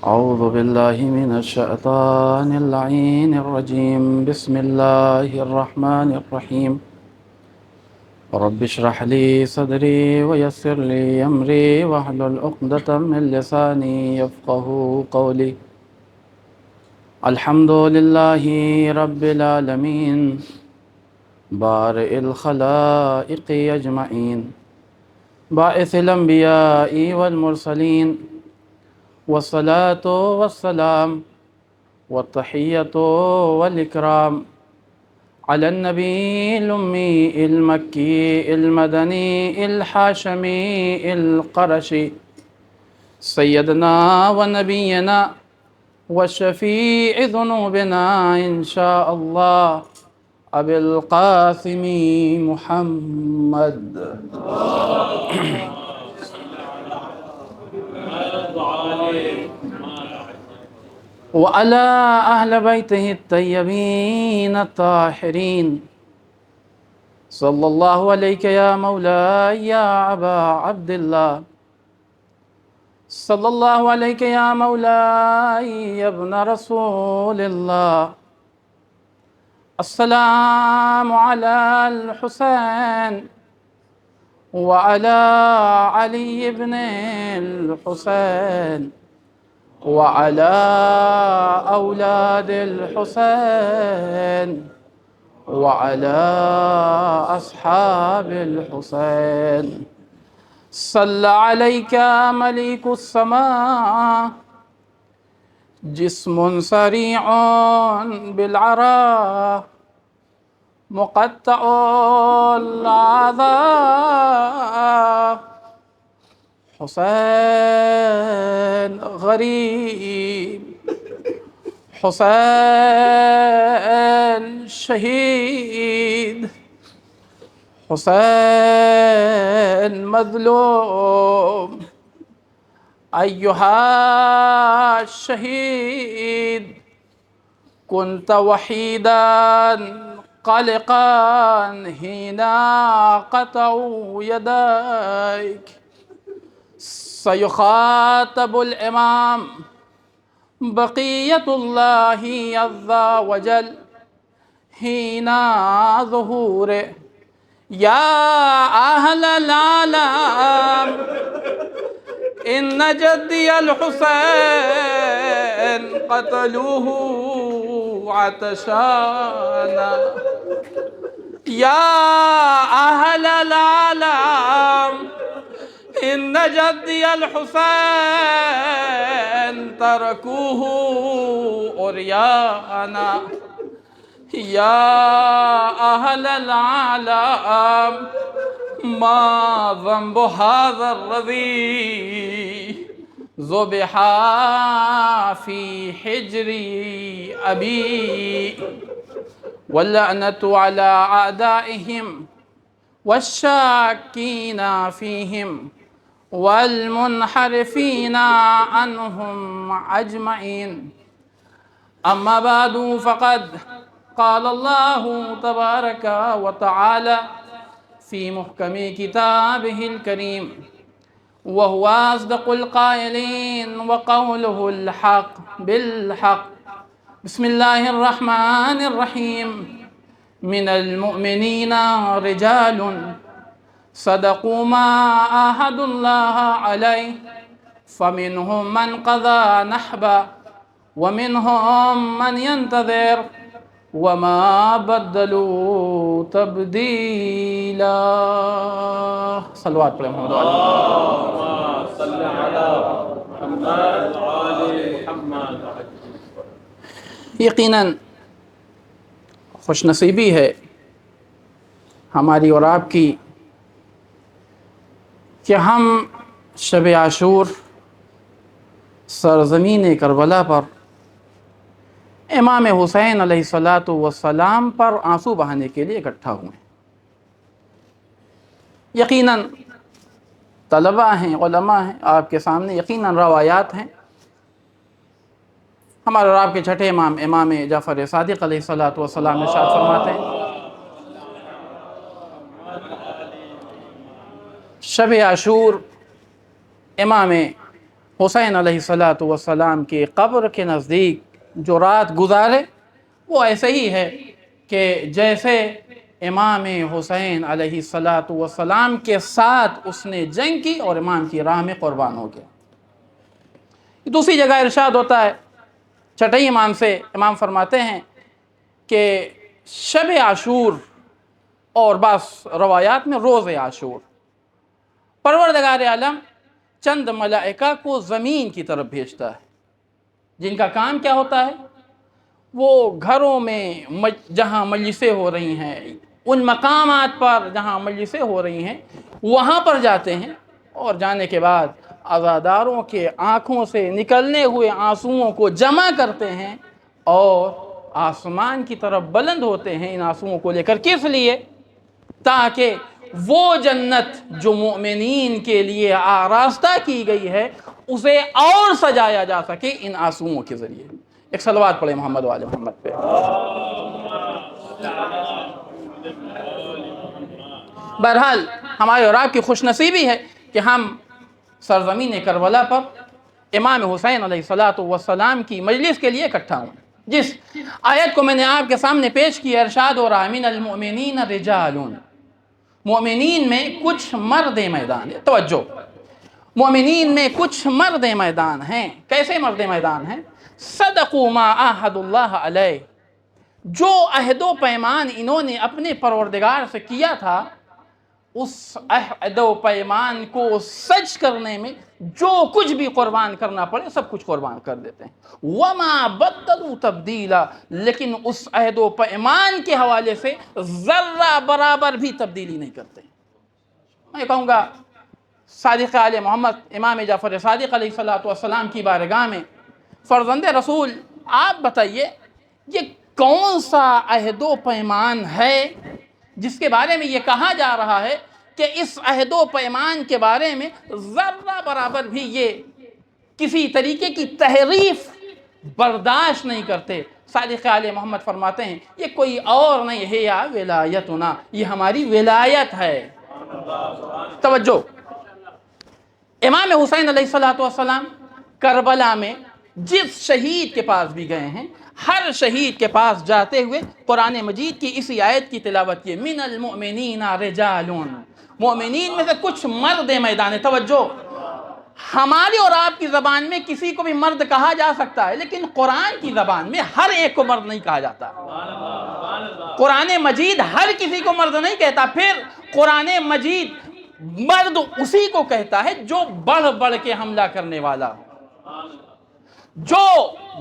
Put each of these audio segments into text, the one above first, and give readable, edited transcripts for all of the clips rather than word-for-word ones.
أعوذ بالله من الشيطان اللعين الرجيم. بسم الله الرحمن الرحيم. رب اشرح لي صدري ويسر لي أمري واحلل عقدة من لساني يفقه قولي. الحمد لله رب العالمين بارئ الخلائق أجمعين باعث الأنبياء والمرسلين، والصلاة والسلام والتحية والإكرام على النبي الأمي المكي المدني الحاشمي القرشي سيدنا ونبينا وشفيع ذنوبنا إن شاء الله أبي القاسم محمد وعلى أهل بيته الطيبين الطاهرين. صلى الله عليك يا مولاي يا أبا عبد الله، صلى الله عليك يا مولاي يا ابن رسول الله. السلام على الحسين وعلى علي بن الحسين وعلى أولاد الحسين وعلى أصحاب الحسين. صلى عليك مليك السماء، جسم سريع بالعراء مقطع الأعضاء، حسين غريب، حسين شهيد، حسين مظلوم. أيها الشهيد، كنت وحيدا قلقا حين قطعوا يديك. سيخاطب الإمام بقية الله عز وجل حين ظهوره. يا أهل العالم، إن جدي الحسين قتلوه عطشانا. يا أهل العالم، إن جدي الحسين تركوه عريانا. يا أهل العالم، ما ذنب هذا الذي ذبح في حجر أبي؟ واللعنة على أعدائهم والشاكين فيهم والمنحرفين عنهم أجمعين. أما بعد، فقد قال الله تبارك وتعالى في محكم كتابه الكريم، وهو أصدق القائلين وقوله الحق بالحق. بسم الله الرحمن الرحيم. من المؤمنين رجال صدقوا ما عاهدوا الله عليه، فمنهم من قضى نحبه ومنهم من ينتظر وما بدلوا تبدیلا. صلوات پڑھیں محمد علی. اللهم صل على محمد وآل محمد. یقیناً خوش نصیبی ہے ہماری اور آپ کی کہ ہم شب عاشور سرزمین کربلا پر امام حسین علیہ السلام پر آنسو بہانے کے لیے اکٹھا ہوئے ہیں. یقیناً طلباء ہیں، علماء ہیں، آپ کے سامنے یقیناً روایات ہیں. ہمارے اور آپ کے چھٹے امام امام جعفر صادق علیہ السلام ارشاد فرماتے ہیں، شب عاشور امام حسین علیہ السلام کی قبر کے نزدیک جو رات گزارے وہ ایسے ہی ہے کہ جیسے امام حسین علیہ السلام کے ساتھ اس نے جنگ کی اور امام کی راہ میں قربان ہو گیا۔ دوسری جگہ ارشاد ہوتا ہے چھٹے امام سے، امام فرماتے ہیں کہ شب عاشور اور بعض روایات میں روز عاشور پروردگار عالم چند ملائکہ کو زمین کی طرف بھیجتا ہے، جن کا کام کیا ہوتا ہے، وہ گھروں میں جہاں مجلسیں ہو رہی ہیں، ان مقامات پر جہاں مجلسیں ہو رہی ہیں وہاں پر جاتے ہیں، اور جانے کے بعد عزاداروں کے آنکھوں سے نکلنے ہوئے آنسوؤں کو جمع کرتے ہیں اور آسمان کی طرف بلند ہوتے ہیں ان آنسوؤں کو لے کر۔ کس لیے؟ تاکہ وہ جنت جو مومنین کے لیے آراستہ کی گئی ہے اسے اور سجایا جا سکے ان آنسوؤں کے ذریعے۔ ایک صلوات پڑھیں محمد و آل محمد پہ۔ بہرحال ہمارے اور آپ کی خوش نصیبی ہے کہ ہم سرزمین کربلا پر امام حسین علیہ السلام کی مجلس کے لیے اکٹھا ہوں۔ جس آیت کو میں نے آپ کے سامنے پیش کی، ارشاد ہو رہا من المؤمنین رجال، مومنین میں کچھ مرد میدان ہے۔ توجہ، مومنین میں کچھ مرد میدان ہیں۔ کیسے مرد میدان ہیں؟ صدقوا ما عاہد اللہ علیہ، جو عہد و پیمان انہوں نے اپنے پروردگار سے کیا تھا اس عہد و پیمان کو سچ کرنے میں جو کچھ بھی قربان کرنا پڑے سب کچھ قربان کر دیتے ہیں۔ وما بدلوا تبدیلا، لیکن اس عہد و پیمان کے حوالے سے ذرہ برابر بھی تبدیلی نہیں کرتے۔ میں کہوں گا صادق آل محمد امام جعفر صادق علیہ السلام کی بارگاہ میں، فرزند رسول آپ بتائیے یہ کون سا عہد و پیمان ہے جس کے بارے میں یہ کہا جا رہا ہے کہ اس عہد و پیمان کے بارے میں ذرہ برابر بھی یہ کسی طریقے کی تحریف برداشت نہیں کرتے۔ صادق آل محمد فرماتے ہیں یہ کوئی اور نہیں ہے، یا ولایتنا، یہ ہماری ولایت ہے۔ توجہ، امام حسین علیہ السلام کربلا میں جس شہید کے پاس بھی گئے ہیں، ہر شہید کے پاس جاتے ہوئے قرآن مجید کی اسی آیت کی تلاوت کی، من المؤمنین رجال، مومنین میں سے کچھ مرد میدان ہے۔ توجہ، ہماری اور آپ کی زبان میں کسی کو بھی مرد کہا جا سکتا ہے، لیکن قرآن کی زبان میں ہر ایک کو مرد نہیں کہا جاتا۔ قرآن مجید ہر کسی کو مرد نہیں کہتا، پھر قرآن مجید مرد اسی کو کہتا ہے جو بڑھ بڑھ کے حملہ کرنے والا ہو، جو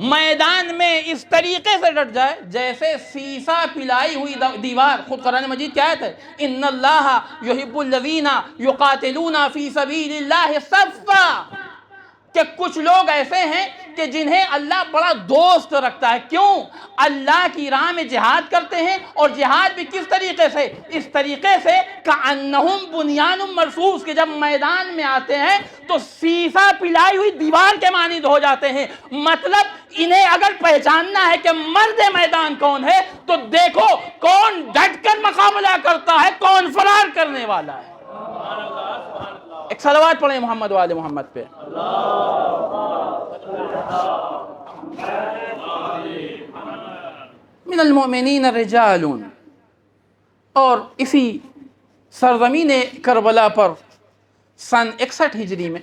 میدان میں اس طریقے سے ڈٹ جائے جیسے سیسا پلائی ہوئی دیوار۔ خود قرآن مجید کیا ہے؟ ان اللہ یحب الذین یقاتلون فی سبیل اللہ صفا، کہ کچھ لوگ ایسے ہیں کہ جنہیں اللہ بڑا دوست رکھتا ہے۔ کیوں؟ اللہ کی راہ میں جہاد کرتے ہیں، اور جہاد بھی کس طریقے سے؟ اس طریقے سے کأنہم بنیان مرصوص، کہ جب میدان میں آتے ہیں تو سیسا پلائی ہوئی دیوار کے مانند ہو جاتے ہیں۔ مطلب انہیں اگر پہچاننا ہے کہ مرد میدان کون ہے تو دیکھو کون ڈٹ کر مقابلہ کرتا ہے، کون فرار کرنے والا ہے۔ ایک صلوات پڑھیں محمد و آل محمد پہ۔ من المؤمنین رجال، اور اسی سرزمین کربلا پر سن 61 ہجری میں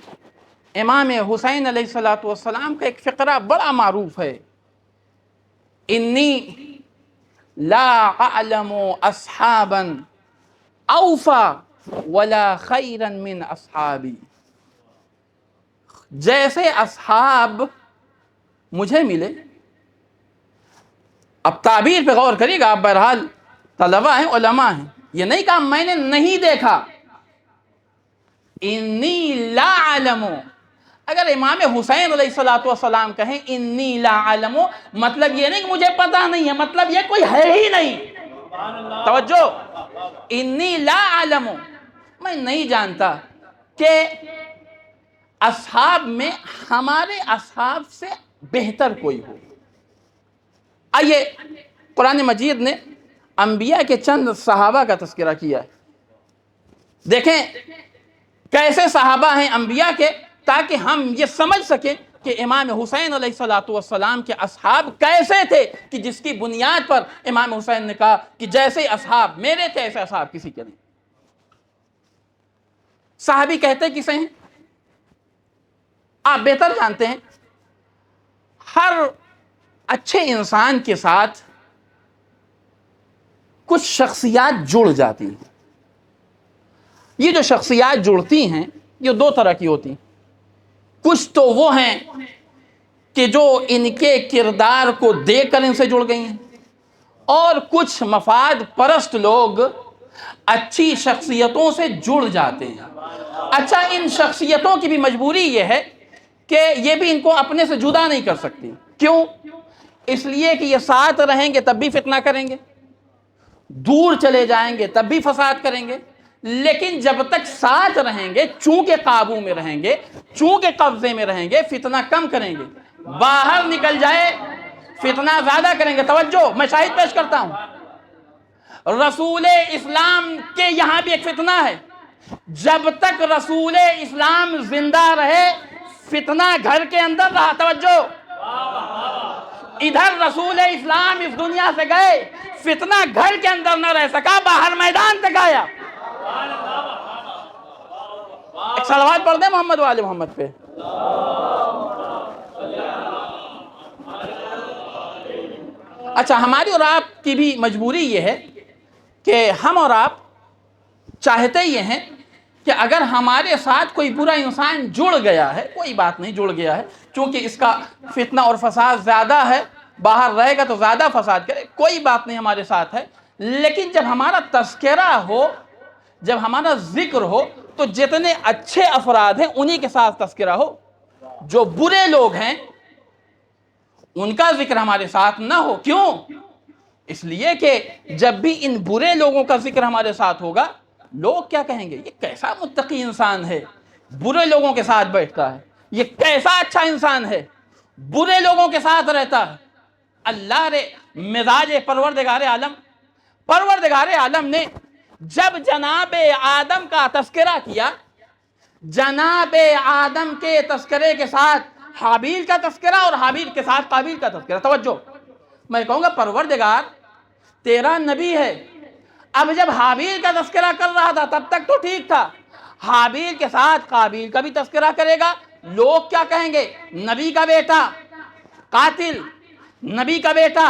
امام حسین علیہ السلام کا ایک فقرہ بڑا معروف ہے، انی لا اعلم اصحابا اوفا ولا خیرا من اصحابی، جیسے اصحاب مجھے ملے، اب تعبیر پہ غور کریے گا آپ، بہرحال طلبہ ہیں، علماء ہیں، یہ نہیں کہا میں نے نہیں دیکھا، انی لا اعلم۔ اگر امام حسین علیہ السلام کہیں انی لا اعلم، مطلب یہ نہیں کہ مجھے پتہ نہیں ہے، مطلب یہ کوئی ہے ہی نہیں۔ توجہ، انی لا اعلم، میں نہیں جانتا کہ اصحاب میں ہمارے اصحاب سے بہتر کوئی ہو۔ آئیے قرآن مجید نے انبیاء کے چند صحابہ کا تذکرہ کیا ہے، دیکھیں کیسے صحابہ ہیں انبیاء کے تاکہ ہم یہ سمجھ سکیں کہ امام حسین علیہ الصلوۃ والسلام کے اصحاب کیسے تھے، کہ جس کی بنیاد پر امام حسین نے کہا کہ جیسے اصحاب میرے تھے ایسے اصحاب کسی کے نہیں۔ صحابی کہتے کسے ہیں؟ آپ بہتر جانتے ہیں، ہر اچھے انسان کے ساتھ کچھ شخصیات جڑ جاتی ہیں۔ یہ جو شخصیات جڑتی ہیں یہ دو طرح کی ہوتی ہیں۔ کچھ تو وہ ہیں کہ جو ان کے کردار کو دیکھ کر ان سے جڑ گئی ہیں، اور کچھ مفاد پرست لوگ اچھی شخصیتوں سے جڑ جاتے ہیں۔ اچھا، ان شخصیتوں کی بھی مجبوری یہ ہے کہ یہ بھی ان کو اپنے سے جدا نہیں کر سکتی۔ کیوں؟ اس لیے کہ یہ ساتھ رہیں گے تب بھی فتنہ کریں گے، دور چلے جائیں گے تب بھی فساد کریں گے، لیکن جب تک ساتھ رہیں گے، چونکہ قابو میں رہیں گے، چونکہ قبضے میں رہیں گے، فتنہ کم کریں گے۔ باہر نکل جائے فتنہ زیادہ کریں گے۔ توجہ، میں شاہد پیش کرتا ہوں، رسول اسلام کے یہاں بھی ایک فتنہ ہے۔ جب تک رسول اسلام زندہ رہے فتنہ گھر کے اندر رہا۔ توجہ، ادھر رسول اسلام اس دنیا سے گئے، فتنہ گھر کے اندر نہ رہ سکا، باہر میدان تک آیا۔ ایک صلوات پڑھ دیں محمد وآل محمد پہ۔ اچھا، ہماری اور آپ کی بھی مجبوری یہ ہے کہ ہم اور آپ چاہتے یہ ہیں کہ اگر ہمارے ساتھ کوئی برا انسان جڑ گیا ہے، کوئی بات نہیں، جڑ گیا ہے، چونکہ اس کا فتنہ اور فساد زیادہ ہے، باہر رہے گا تو زیادہ فساد کرے، کوئی بات نہیں، ہمارے ساتھ ہے، لیکن جب ہمارا تذکرہ ہو، جب ہمارا ذکر ہو تو جتنے اچھے افراد ہیں انہی کے ساتھ تذکرہ ہو، جو برے لوگ ہیں ان کا ذکر ہمارے ساتھ نہ ہو۔ کیوں؟ اس لیے کہ جب بھی ان برے لوگوں کا ذکر ہمارے ساتھ ہوگا، لوگ کیا کہیں گے؟ یہ کیسا متقی انسان ہے، برے لوگوں کے ساتھ بیٹھتا ہے، یہ کیسا اچھا انسان ہے، برے لوگوں کے ساتھ رہتا ہے۔ اللہ رے مزاج پروردگار عالم نے جب جناب آدم کا تذکرہ کیا، جناب آدم کے تذکرے کے ساتھ حابیل کا تذکرہ اور حابیل کے ساتھ قابیل کا تذکرہ۔ توجہ، میں کہوں گا پروردگار تیرا نبی ہے، اب جب حابیل کا تذکرہ کر رہا تھا تب تک تو ٹھیک تھا، حابیل کے ساتھ قابیل کا بھی تذکرہ کرے گا، لوگ کیا کہیں گے؟ نبی کا بیٹا قاتل، نبی کا بیٹا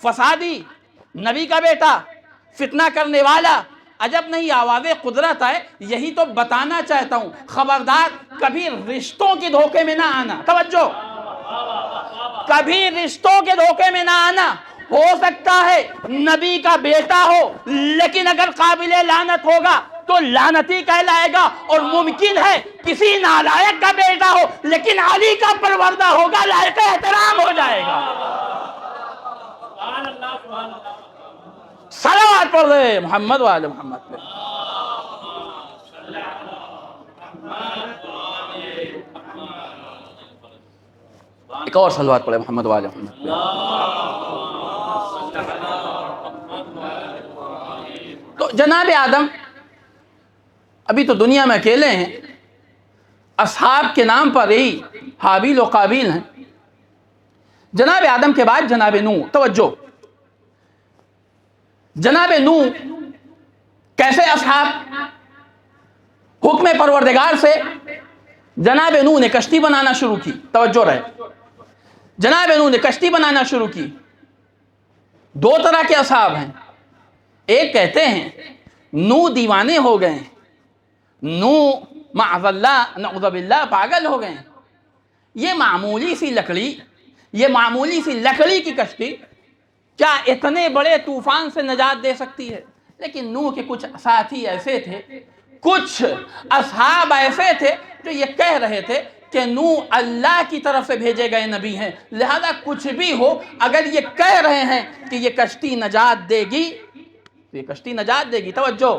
فسادی، نبی کا بیٹا فتنہ کرنے والا۔ عجب نہیں آواز قدرت ہے، یہی تو بتانا چاہتا ہوں، خبردار کبھی رشتوں کے دھوکے میں نہ آنا۔ توجہ، کبھی رشتوں کے دھوکے میں نہ آنا۔ ہو سکتا ہے نبی کا بیٹا ہو لیکن اگر قابل لعنت ہوگا تو لعنتی کہلائے گا، اور ممکن ہے کسی نالائق کا بیٹا ہو لیکن علی کا پروردہ ہوگا، لائق احترام ہو جائے گا۔ صلوات پڑھ دے محمد وآل محمد پہ۔ ایک اور صلوات پڑھے محمد وآل محمد پہ۔ تو جناب آدم ابھی تو دنیا میں اکیلے ہیں، اصحاب کے نام پر یہی حابیل و قابیل ہیں۔ جناب آدم کے بعد جناب نوح۔ توجہ، جناب نوح کیسے اصحاب؟ حکم پروردگار سے جناب نوح نے کشتی بنانا شروع کی۔ توجہ رہے، جناب نوح نے کشتی بنانا شروع کی۔ دو طرح کے اصحاب ہیں، ایک کہتے ہیں نوح دیوانے ہو گئے، نوح معاذ اللہ نعوذ باللہ پاگل ہو گئے، یہ معمولی سی لکڑی کی کشتی کیا اتنے بڑے طوفان سے نجات دے سکتی ہے؟ لیکن نوح کے کچھ ساتھی ایسے تھے، کچھ اصحاب ایسے تھے جو یہ کہہ رہے تھے کہ نوح اللہ کی طرف سے بھیجے گئے نبی ہیں، لہذا کچھ بھی ہو اگر یہ کہہ رہے ہیں کہ یہ کشتی نجات دے گی تو یہ کشتی نجات دے گی۔ توجہ،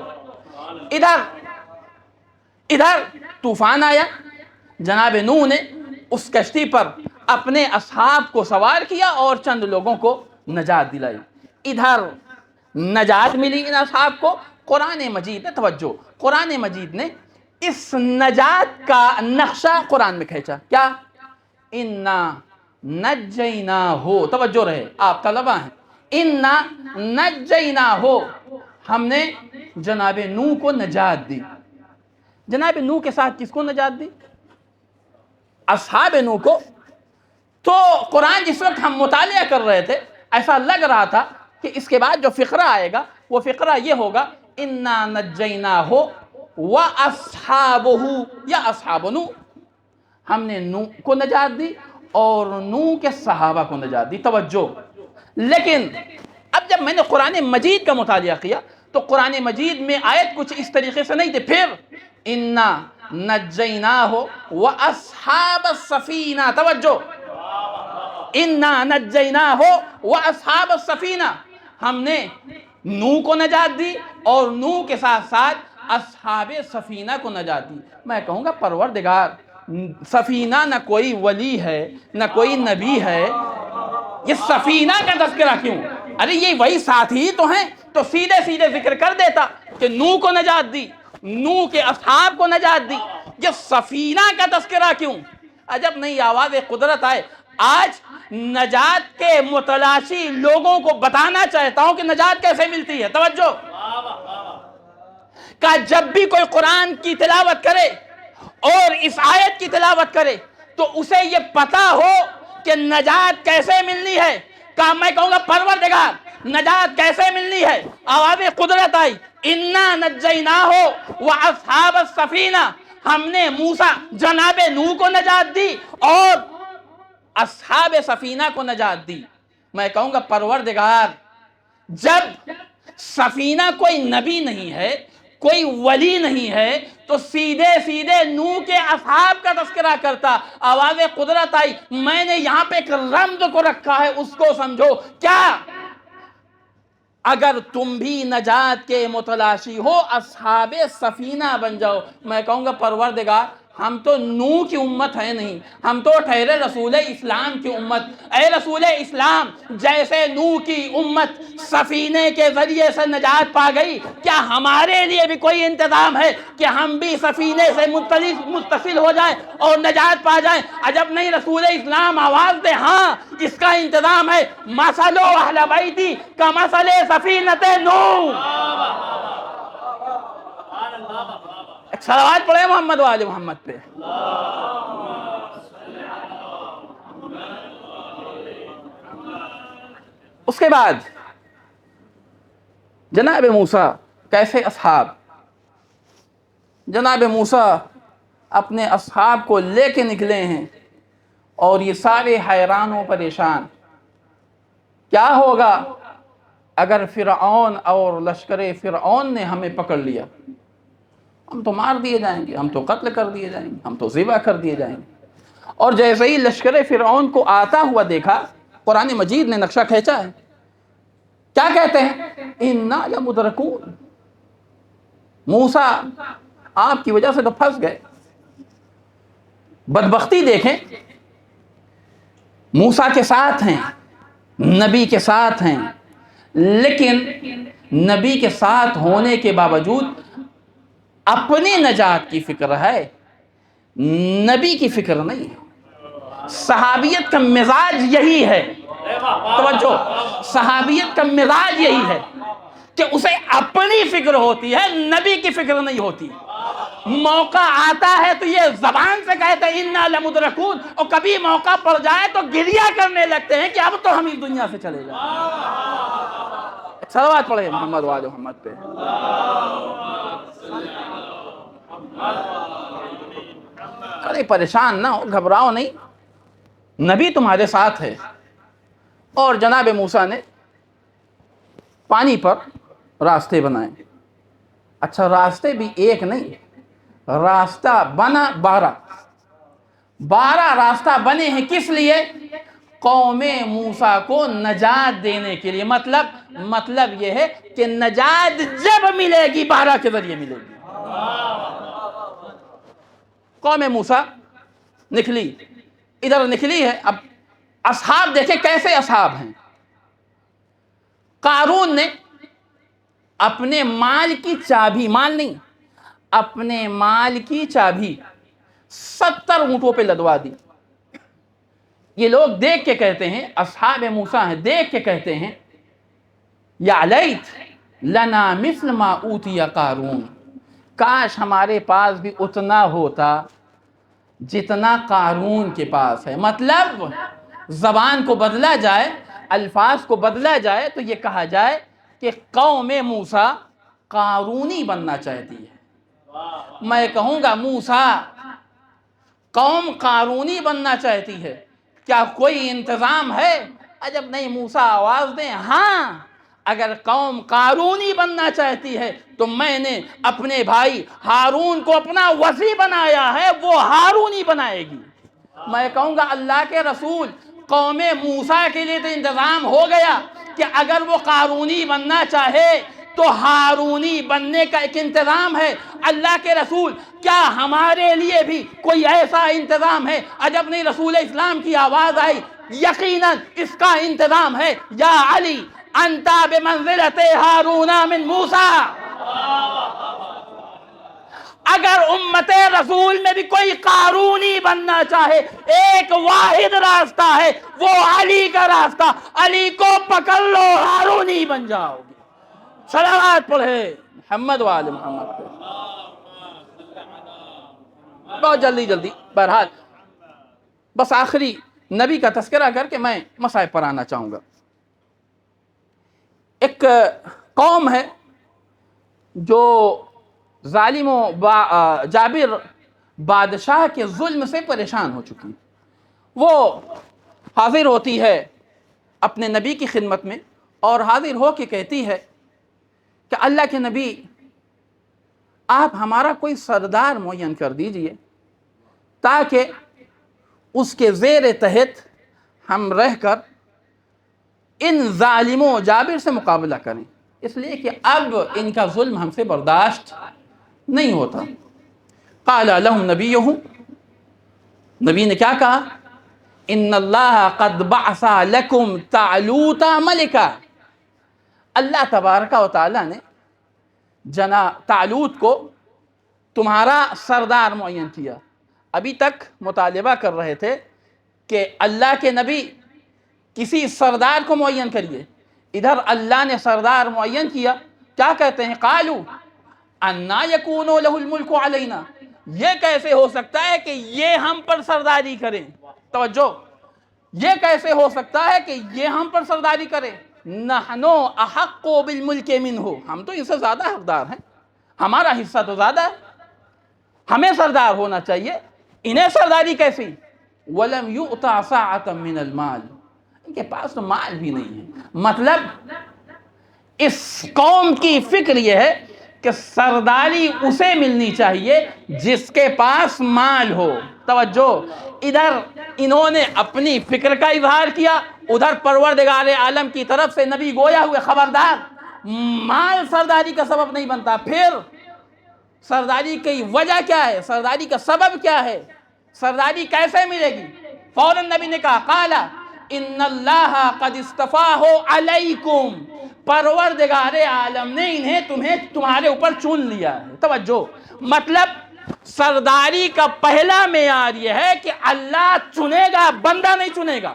ادھر طوفان آیا، جناب نوح نے اس کشتی پر اپنے اصحاب کو سوار کیا اور چند لوگوں کو نجات دلائی۔ ادھر نجات ملی ان اصحاب کو، قرآن مجید نے، توجہ، قرآن مجید نے اس نجات کا نقشہ قرآن میں کھینچا. کیا؟ انا نجینا ہو، توجہ رہے آپ طلبہ ہیں، انا نجینا ہو، ہم نے جناب نوح کو نجات دی. جناب نوح کے ساتھ کس کو نجات دی؟ اصحاب نوح کو. تو قرآن جس وقت ہم مطالعہ کر رہے تھے ایسا لگ رہا تھا کہ اس کے بعد جو فقرہ آئے گا وہ فقرہ یہ ہوگا انا نجیناہ واصحابہ یا اصحاب نوح، ہم نے نوح کو نجات دی اور نوح کے صحابہ کو نجات دی. توجہ. لیکن اب جب میں نے قرآن مجید کا مطالعہ کیا تو قرآن مجید میں آیت کچھ اس طریقے سے نہیں تھے. پھر انا نجیناہ واصحاب السفینہ، توجہ، انا نجیناہ واصحاب السفینہ، ہم نے نوح کو نجات دی اور نوح کے ساتھ ساتھ اصحاب سفینہ کو نجات دی. میں کہوں گا پروردگار، سفینہ نہ کوئی ولی ہے نہ کوئی نبی ہے، یہ سفینہ کا تذکرہ کیوں؟ ارے یہ وہی ساتھی تو ہیں، تو سیدھے سیدھے ذکر کر دیتا کہ نوح کو نجات دی، نوح کے اصحاب کو نجات دی، یہ سفینہ کا تذکرہ کیوں؟ عجب نہیں آواز قدرت آئے. آج نجات کے متلاشی لوگوں کو بتانا چاہتا ہوں کہ نجات کیسے ملتی ہے. توجہ. کہ جب بھی کوئی قرآن کی تلاوت کرے اور اس آیت کی تلاوت کرے تو اسے یہ پتا ہو کہ نجات کیسے ملنی ہے. کہ میں کہوں گا پروردگار نجات کیسے ملنی ہے. آواز قدرت آئی، انا نجیناہ واصحاب السفینہ، ہم نے موسیٰ جناب نوح کو نجات دی اور اصحاب سفینہ کو نجات دی. میں کہوں گا پروردگار جب سفینہ کوئی نبی نہیں ہے، کوئی ولی نہیں ہے، تو سیدھے سیدھے نوح کے اصحاب کا تذکرہ کرتا. آواز قدرت آئی، میں نے یہاں پہ ایک رمز کو رکھا ہے، اس کو سمجھو. کیا؟ اگر تم بھی نجات کے متلاشی ہو اصحاب سفینہ بن جاؤ. میں کہوں گا پروردگار ہم تو نوح کی امت ہے نہیں، ہم تو ٹھہرے رسول اسلام کی امت. اے رسول اسلام، جیسے نوح کی امت سفینے کے ذریعے سے نجات پا گئی، کیا ہمارے لیے بھی کوئی انتظام ہے کہ ہم بھی سفینے سے متصل ہو جائیں اور نجات پا جائیں؟ عجب نہیں. رسول اسلام آواز دے، ہاں اس کا انتظام ہے. مثل اہل بیتی کمثل سفینۃ نوح. صلوات پڑھے محمد و آل محمد پہ. اس کے بعد جناب موسیٰ کیسے اصحاب، جناب موسیٰ اپنے اصحاب کو لے کے نکلے ہیں اور یہ سارے حیران و پریشان. کیا ہوگا اگر فرعون اور لشکر فرعون نے ہمیں پکڑ لیا؟ ہم تو مار دیے جائیں گے، ہم تو قتل کر دیے جائیں گے، ہم تو ذبح کر دیے جائیں گے. اور جیسے ہی لشکر فرعون کو آتا ہوا دیکھا، قرآن مجید نے نقشہ کھینچا ہے. کیا کہتے ہیں؟ انا لمدرکون، موسیٰ آپ کی وجہ سے تو پھنس گئے. بدبختی دیکھیں، موسیٰ کے ساتھ ہیں، نبی کے ساتھ ہیں، لیکن نبی کے ساتھ ہونے کے باوجود اپنی نجات کی فکر ہے، نبی کی فکر نہیں ہے. صحابیت کا مزاج یہی ہے. توجہ، صحابیت کا مزاج یہی ہے کہ اسے اپنی فکر ہوتی ہے، نبی کی فکر نہیں ہوتی. موقع آتا ہے تو یہ زبان سے کہتے ہیں انا لمدرکون، اور کبھی موقع پڑ جائے تو گریہ کرنے لگتے ہیں کہ اب تو ہم اس دنیا سے چلے جائیں. صلوات پڑھے محمد و آل محمد پہ. ارے پریشان نہ ہو، گھبراؤ نہیں، نبی تمہارے ساتھ ہے. اور جناب موسیٰ نے پانی پر راستے بنائے. اچھا، راستے بھی ایک نہیں، راستہ بنا 12 راستہ بنے ہیں. کس لیے؟ قوم موسیٰ کو نجات دینے کے لیے. مطلب یہ ہے کہ نجات جب ملے گی 12 کے ذریعے ملے گی. قوم موسیٰ نکلی، ادھر نکلی ہے. اب اصحاب دیکھیں کیسے اصحاب ہیں. قارون نے اپنے مال کی چابی، مال نہیں، اپنے مال کی چابی 70 اونٹوں پہ لدوا دی۔ یہ لوگ دیکھ کے کہتے ہیں، اصحاب موسیٰ ہیں، دیکھ کے کہتے ہیں یا لیت لنا مثل ما اوتی قارون، کاش ہمارے پاس بھی اتنا ہوتا جتنا قارون کے پاس ہے۔ مطلب زبان کو بدلا جائے، الفاظ کو بدلا جائے تو یہ کہا جائے کہ قوم موسیٰ قارونی بننا چاہتی ہے۔ میں کہوں گا موسیٰ قوم قارونی بننا چاہتی ہے، کیا کوئی انتظام ہے؟ عجب نہیں، موسیٰ آواز دیں، ہاں اگر قوم قارونی بننا چاہتی ہے تو میں نے اپنے بھائی ہارون کو اپنا وزیر بنایا ہے، وہ ہارونی بنائے گی۔ میں کہوں گا اللہ کے رسول، قوم موسیٰ کے لیے تو انتظام ہو گیا کہ اگر وہ قارونی بننا چاہے تو ہارونی بننے کا ایک انتظام ہے۔ اللہ کے رسول، کیا ہمارے لیے بھی کوئی ایسا انتظام ہے؟ عجب نہیں، رسول اسلام کی آواز آئی، یقیناً اس کا انتظام ہے۔ یا علی انتا بمنزلت ہارون من موسیٰ، اگر امت رسول میں بھی کوئی قارونی بننا چاہے، ایک واحد راستہ ہے، وہ علی کا راستہ، علی کو پکڑ لو، ہارونی بن جاؤ گے۔ صلوات پڑھے محمد وآل محمد پہ۔ بہت جلدی بہرحال بس آخری نبی کا تذکرہ کر کے میں مصائب پر آنا چاہوں گا۔ ایک قوم ہے جو ظالم و جابر بادشاہ کے ظلم سے پریشان ہو چکی، وہ حاضر ہوتی ہے اپنے نبی کی خدمت میں اور حاضر ہو کے کہتی ہے کہ اللہ کے نبی، آپ ہمارا کوئی سردار معین کر دیجئے تاکہ اس کے زیر تحت ہم رہ کر ان ظالموں جابر سے مقابلہ کریں، اس لیے کہ اب ان کا ظلم ہم سے برداشت نہیں ہوتا۔ قال لهم نبیہم، نبی نے کیا کہا؟ ان اللہ قد بعث لکم طالوت ملکا، اللہ تبارک و تعالیٰ نے طالوت کو تمہارا سردار معین کیا۔ ابھی تک مطالبہ کر رہے تھے کہ اللہ کے نبی کسی سردار کو معین کریے، ادھر اللہ نے سردار معین کیا، کیا کہتے ہیں؟ قالوا انا یکون لہ الملک علینا، یہ کیسے ہو سکتا ہے کہ یہ ہم پر سرداری کریں؟ توجہ، یہ کیسے ہو سکتا ہے کہ یہ ہم پر سرداری کرے؟ نحن احق بالملک منہ، ہم تو اس سے زیادہ حقدار ہیں، ہمارا حصہ تو زیادہ ہے، ہمیں سردار ہونا چاہیے، انہیں سرداری کیسی؟ وَلَمْ يُؤْتَ سَاعَةً مِّنَ الْمَالِ، ان کے پاس تو مال بھی نہیں ہے۔ مطلب اس قوم کی فکر یہ ہے کہ سرداری اسے ملنی چاہیے جس کے پاس مال ہو۔ توجہ، ادھر انہوں نے اپنی فکر کا اظہار کیا، ادھر پروردگار عالم کی طرف سے نبی گویا ہوئے خبردار، مال سرداری کا سبب نہیں بنتا۔ پھر سرداری کی وجہ کیا ہے؟ سرداری کا سبب کیا ہے؟ سرداری کیسے ملے گی؟ فوراً نبی نے کہا قال ان اللہ قد اصطفاہ علیکم، پروردگار عالم نے انہیں تمہارے اوپر چن لیا ہے۔ توجہ، مطلب سرداری کا پہلا معیار یہ ہے کہ اللہ چنے گا، بندہ نہیں چنے گا۔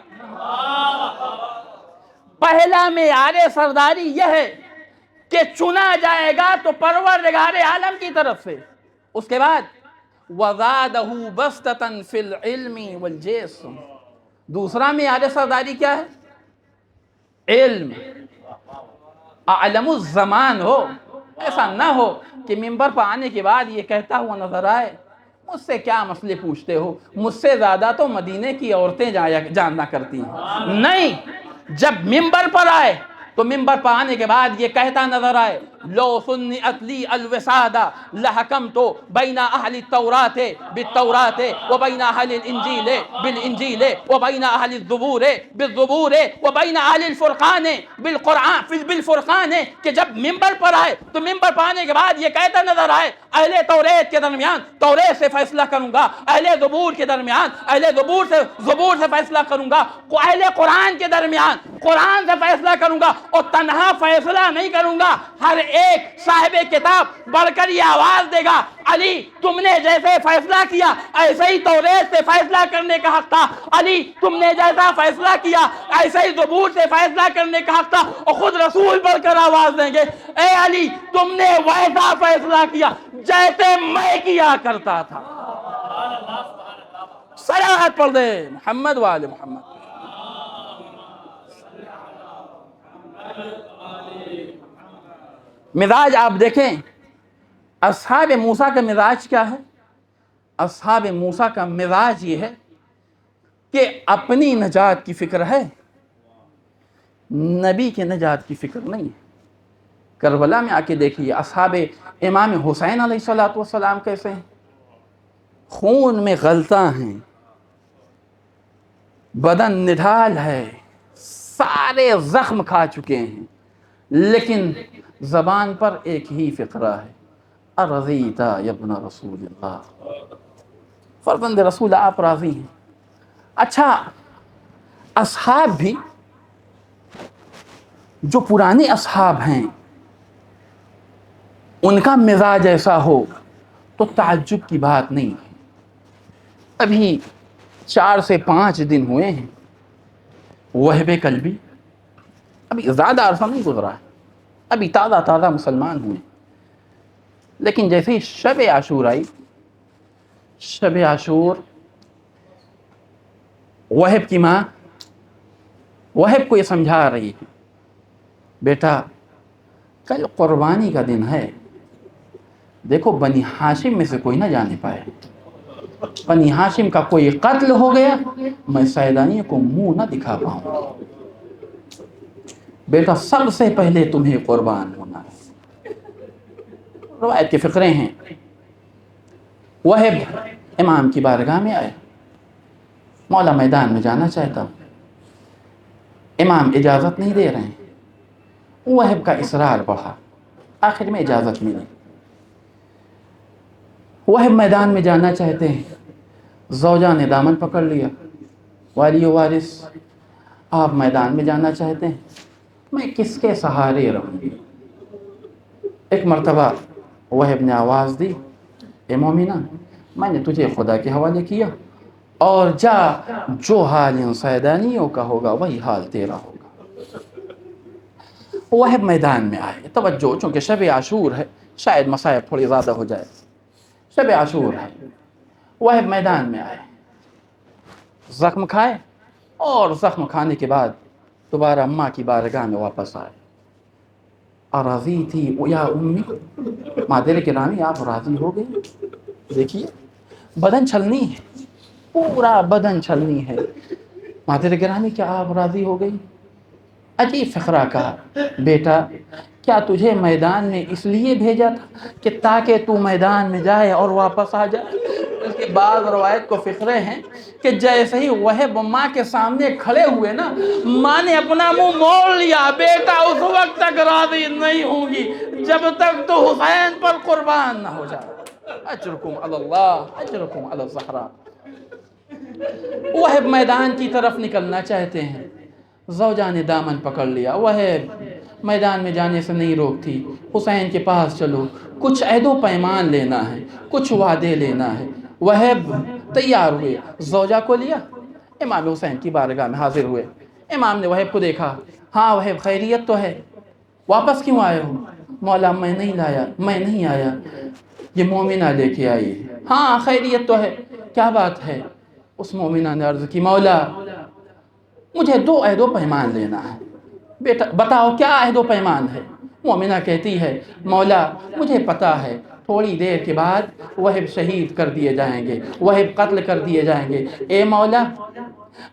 پہلا معیار سرداری یہ ہے کہ چنا جائے گا تو پروردگار عالم کی طرف سے۔ اس کے بعد وَزَادَهُ بَسْطَةً فِي الْعِلْمِ وَالْجِسْمِ، دوسرا معیار سرداری کیا ہے؟ علم۔ اعلم الزمان ہو، ایسا نہ ہو کہ ممبر پر آنے کے بعد یہ کہتا ہوا نظر آئے مجھ سے کیا مسئلے پوچھتے ہو، مجھ سے زیادہ تو مدینے کی عورتیں جاننا کرتی ہیں۔ نہیں، جب ممبر پر آئے تو ممبر پر آنے کے بعد یہ کہتا نظر آئے لو سنئت لی الوسادہ لحکمت بین اہل التوراۃ بالتوراۃ وبین اہل الانجیل بالانجیل وبین اہل الزبور بالزبور وبین اہل الفرقان بالفرقان، کہ جب ممبر پر آئے تو ممبر پر آنے کے بعد یہ کہتا نظر آئے اہل توریت کے درمیان توریت سے فیصلہ کروں گا، اہل زبور کے درمیان اہل زبور سے فیصلہ کروں گا، اہل قرآن کے درمیان قرآن سے فیصلہ کروں گا، اور تنہا فیصلہ نہیں کروں گا، ہر ایک صاحب کتاب بڑھ کر یہ آواز دے گا علی تم نے جیسے فیصلہ کیا ایسے ہی توریت سے فیصلہ کرنے کا حق تھا، علی تم نے جیسا فیصلہ کیا ایسے ہی زبور سے فیصلہ کرنے کا حق تھا، اور خود رسول بڑھ کر آواز دیں گے اے علی تم نے ویسا فیصلہ کیا جیسے میں کیا کرتا تھا۔ صلوات پڑھ دے محمد وآل محمد۔ مزاج آپ دیکھیں اصحاب موسیٰ کا مزاج کیا ہے؟ اصحاب موسیٰ کا مزاج یہ ہے کہ اپنی نجات کی فکر ہے، نبی کے نجات کی فکر نہیں ہے۔ کربلا میں آ کے دیکھیے اصحاب امام حسین علیہ السلام کیسے ہیں، خون میں غلطاں ہیں، بدن نڈھال ہے، سارے زخم کھا چکے ہیں، لیکن زبان پر ایک ہی فقرہ ہے، ارضیتا یا ابن رسول اللہ، فرزند رسول آپ راضی ہیں۔ اچھا اصحاب بھی جو پرانے اصحاب ہیں ان کا مزاج ایسا ہو تو تعجب کی بات نہیں ہے۔ ابھی 4 سے 5 دن ہوئے ہیں وہب قلبی، ابھی زیادہ عرصہ نہیں گزرا ہے، ابھی تازہ مسلمان ہوئے، لیکن جیسے ہی شب عاشور آئی، شب عاشور وہب کی ماں وہب کو یہ سمجھا رہی ہے بیٹا کل قربانی کا دن ہے، دیکھو بنی ہاشم میں سے کوئی نہ جانے پائے، بنی ہاشم کا کوئی قتل ہو گیا میں سیدانی کو منہ نہ دکھا پاؤں، بیٹا سب سے پہلے تمہیں قربان ہونا ہے۔ روایت کے فقرے ہیں، وہب امام کی بارگاہ میں آئے، مولا میدان میں جانا چاہتا ہوں، امام اجازت نہیں دے رہے ہیں، وہب کا اصرار بڑھا، آخر میں اجازت ملی، وہب میدان میں جانا چاہتے ہیں، زوجہ نے دامن پکڑ لیا، والی و وارث آپ میدان میں جانا چاہتے ہیں، میں کس کے سہارے رہوں گی؟ ایک مرتبہ وہب نے آواز دی اے مومنہ میں نے تجھے خدا کے حوالے کیا، اور جا جو حال ان سیدانیوں کا ہوگا وہی حال تیرا ہوگا۔ وہب میدان میں آئے، توجہ چونکہ شب عاشور ہے شاید مصائب تھوڑی زیادہ ہو جائے، شب عاشور ہے، وہب میدان میں آئے، زخم کھائے، اور زخم کھانے کے بعد دوبارہ اماں کی بارگاہ میں واپس آئے، راضی تھی یا امی، مادر کرانی آپ راضی ہو گئی؟ دیکھیے بدن چھلنی ہے، پورا بدن چھلنی ہے، مادر کرانی کیا آپ راضی ہو گئی؟ عجیب فقرہ کہا بیٹا کیا تجھے میدان میں اس لیے بھیجا تھا کہ تاکہ تو میدان میں جائے اور واپس آ جائے؟ اس کے بعد روایت کو فقرے ہیں کہ جیسے ہی وہب ماں کے سامنے کھڑے ہوئے نا، ماں نے اپنا منہ موڑ لیا، بیٹا اس وقت تک راضی نہیں ہوں گی جب تک تو حسین پر قربان نہ ہو جائے۔ اجرکم علی اللہ اجرکم علی الزہرا۔ وہب میدان کی طرف نکلنا چاہتے ہیں، زوجہ نے دامن پکڑ لیا، وہب میدان میں جانے سے نہیں روکتی، حسین کے پاس چلو، کچھ عہد و پیمان لینا ہے، کچھ وعدے لینا ہے۔ وہب تیار ہوئے، زوجہ کو لیا، امام حسین کی بارگاہ میں حاضر ہوئے، امام نے وہب کو دیکھا، ہاں وہب خیریت تو ہے، واپس کیوں آئے ہو؟ مولا میں نہیں آیا، یہ مومنہ لے کے آئی ہے۔ ہاں خیریت تو ہے، کیا بات ہے؟ اس مومنہ نے عرض کی مولا مجھے 2 عہد و پیمان لینا ہے، بیٹا بتاؤ کیا عہد و پیمان ہے؟ مومنہ کہتی ہے مولا مجھے پتا ہے تھوڑی دیر کے بعد وہب شہید کر دیے جائیں گے، وہب قتل کر دیے جائیں گے، اے مولا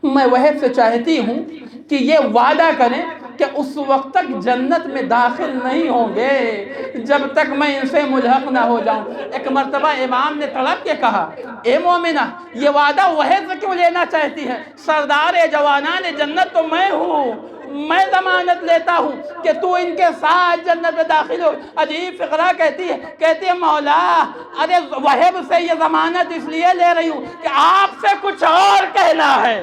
میں وہب سے چاہتی ہوں کہ یہ وعدہ کریں کہ اس وقت تک جنت میں داخل نہیں ہوں گے جب تک میں ان سے ملحق نہ ہو جاؤں۔ ایک مرتبہ امام نے تڑپ کے کہا اے مومنہ یہ وعدہ وہب سے کیوں لینا چاہتی ہے؟ سردار جوانان جنت تو میں ہوں، میں ضمانت لیتا ہوں کہ تو ان کے ساتھ جنت میں داخل ہو۔ عجیب فقرہ کہتی ہے مولا ارے وہب سے یہ ضمانت اس لیے لے رہی ہوں کہ آپ سے کچھ اور کہنا ہے۔